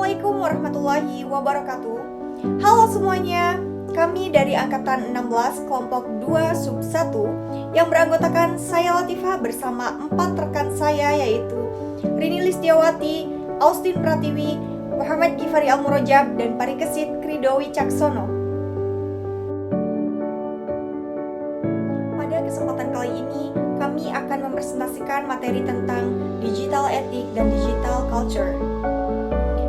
Assalamualaikum warahmatullahi wabarakatuh. Halo semuanya, kami dari Angkatan 16 Kelompok 2 Sub 1 yang beranggotakan saya Latifah bersama 4 rekan saya yaitu Rini Listiawati, Austin Pratiwi, Muhammad Gifari Almurojab, dan Parikesit Krido Wicaksono. Pada kesempatan kali ini, kami akan mempresentasikan materi tentang digital ethic dan digital culture.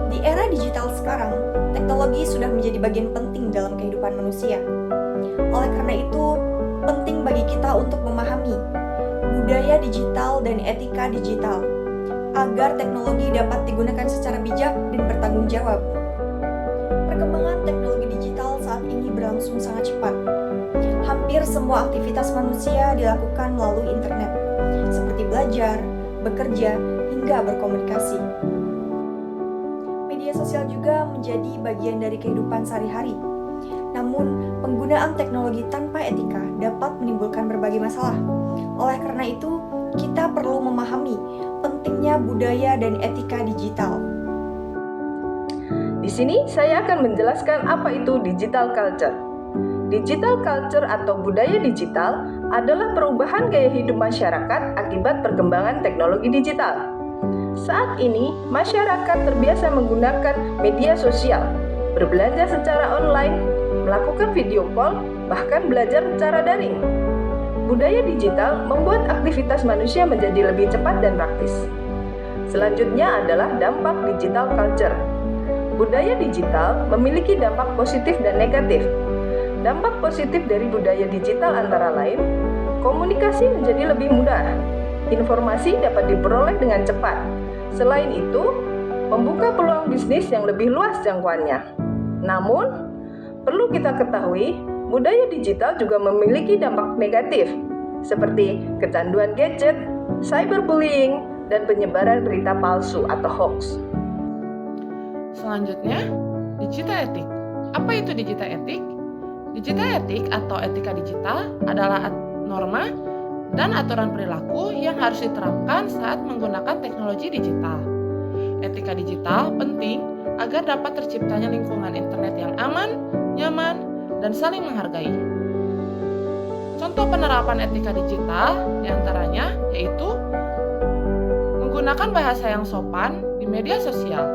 Di era digital sekarang, teknologi sudah menjadi bagian penting dalam kehidupan manusia. Oleh karena itu, penting bagi kita untuk memahami budaya digital dan etika digital, agar teknologi dapat digunakan secara bijak dan bertanggung jawab. Perkembangan teknologi digital saat ini berlangsung sangat cepat. Hampir semua aktivitas manusia dilakukan melalui internet, seperti belajar, bekerja, hingga berkomunikasi. Media sosial juga menjadi bagian dari kehidupan sehari-hari. Namun, penggunaan teknologi tanpa etika dapat menimbulkan berbagai masalah. Oleh karena itu, kita perlu memahami pentingnya budaya dan etika digital. Di sini saya akan menjelaskan apa itu digital culture. Digital culture atau budaya digital adalah perubahan gaya hidup masyarakat akibat perkembangan teknologi digital. Saat ini, masyarakat terbiasa menggunakan media sosial, berbelanja secara online, melakukan video call, bahkan belajar secara daring. Budaya digital membuat aktivitas manusia menjadi lebih cepat dan praktis. Selanjutnya adalah dampak digital culture. Budaya digital memiliki dampak positif dan negatif. Dampak positif dari budaya digital antara lain, komunikasi menjadi lebih mudah. Informasi dapat diperoleh dengan cepat. Selain itu, membuka peluang bisnis yang lebih luas jangkauannya. Namun, perlu kita ketahui, budaya digital juga memiliki dampak negatif, seperti kecanduan gadget, cyberbullying, dan penyebaran berita palsu atau hoax. Selanjutnya, digital ethic. Apa itu digital ethic? Digital ethic atau etika digital adalah norma dan aturan perilaku yang harus diterapkan saat menggunakan teknologi digital. Etika digital penting agar dapat terciptanya lingkungan internet yang aman, nyaman, dan saling menghargai. Contoh penerapan etika digital diantaranya yaitu menggunakan bahasa yang sopan di media sosial.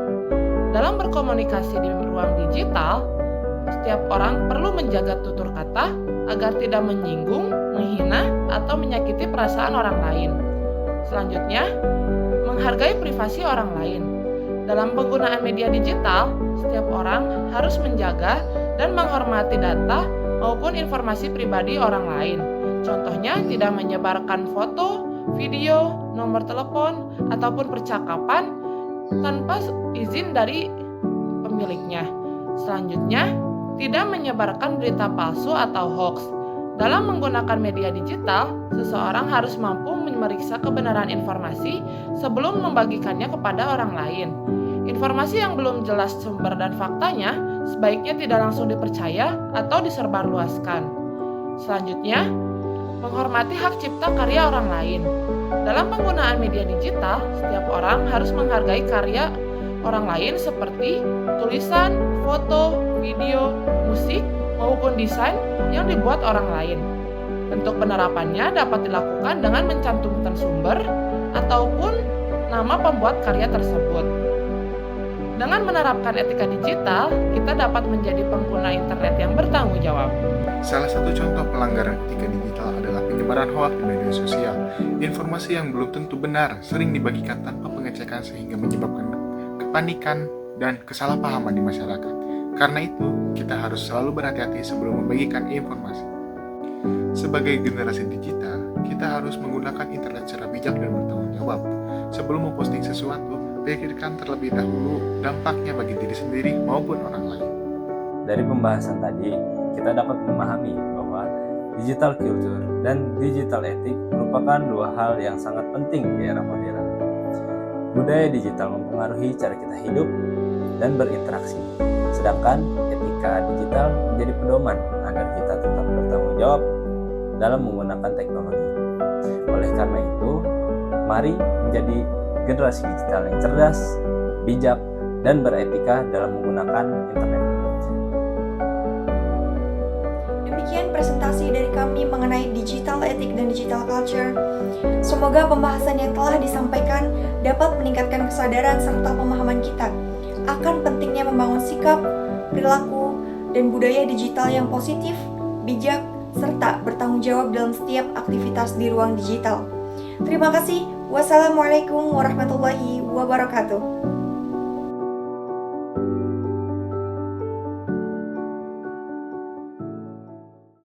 Dalam berkomunikasi di ruang digital, setiap orang perlu menjaga tutur kata agar tidak menyinggung, menghina, atau menyakiti perasaan orang lain. Selanjutnya, menghargai privasi orang lain. Dalam penggunaan media digital, setiap orang harus menjaga dan menghormati data maupun informasi pribadi orang lain. Contohnya, tidak menyebarkan foto, video, nomor telepon, ataupun percakapan tanpa izin dari pemiliknya. Selanjutnya, tidak menyebarkan berita palsu atau hoax. Dalam menggunakan media digital, seseorang harus mampu memeriksa kebenaran informasi sebelum membagikannya kepada orang lain. Informasi yang belum jelas sumber dan faktanya sebaiknya tidak langsung dipercaya atau disebarluaskan. Selanjutnya, menghormati hak cipta karya orang lain. Dalam penggunaan media digital, setiap orang harus menghargai karya orang lain seperti tulisan, foto, video, musik, maupun desain yang dibuat orang lain. Bentuk penerapannya dapat dilakukan dengan mencantumkan sumber ataupun nama pembuat karya tersebut. Dengan menerapkan etika digital, kita dapat menjadi pengguna internet yang bertanggung jawab. Salah satu contoh pelanggaran etika digital adalah penyebaran hoaks di media sosial. Informasi yang belum tentu benar sering dibagikan tanpa pengecekan sehingga menyebabkan kepanikan dan kesalahpahaman di masyarakat. Karena itu, kita harus selalu berhati-hati sebelum membagikan informasi. Sebagai generasi digital, kita harus menggunakan internet secara bijak dan bertanggung jawab. Sebelum memposting sesuatu, pikirkan terlebih dahulu dampaknya bagi diri sendiri maupun orang lain. Dari pembahasan tadi, kita dapat memahami bahwa digital culture dan digital ethic merupakan dua hal yang sangat penting di era modern. Budaya digital mempengaruhi cara kita hidup dan berinteraksi, sedangkan etika digital menjadi pedoman agar kita tetap bertanggung jawab dalam menggunakan teknologi. Oleh karena itu, mari menjadi generasi digital yang cerdas, bijak, dan beretika dalam menggunakan internet. Demikian presentasi dari kami mengenai digital ethic dan digital culture. Semoga pembahasan yang telah disampaikan dapat meningkatkan kesadaran serta pemahaman kita akan pentingnya membangun sikap, perilaku, dan budaya digital yang positif, bijak, serta bertanggung jawab dalam setiap aktivitas di ruang digital. Terima kasih. Wassalamualaikum warahmatullahi wabarakatuh.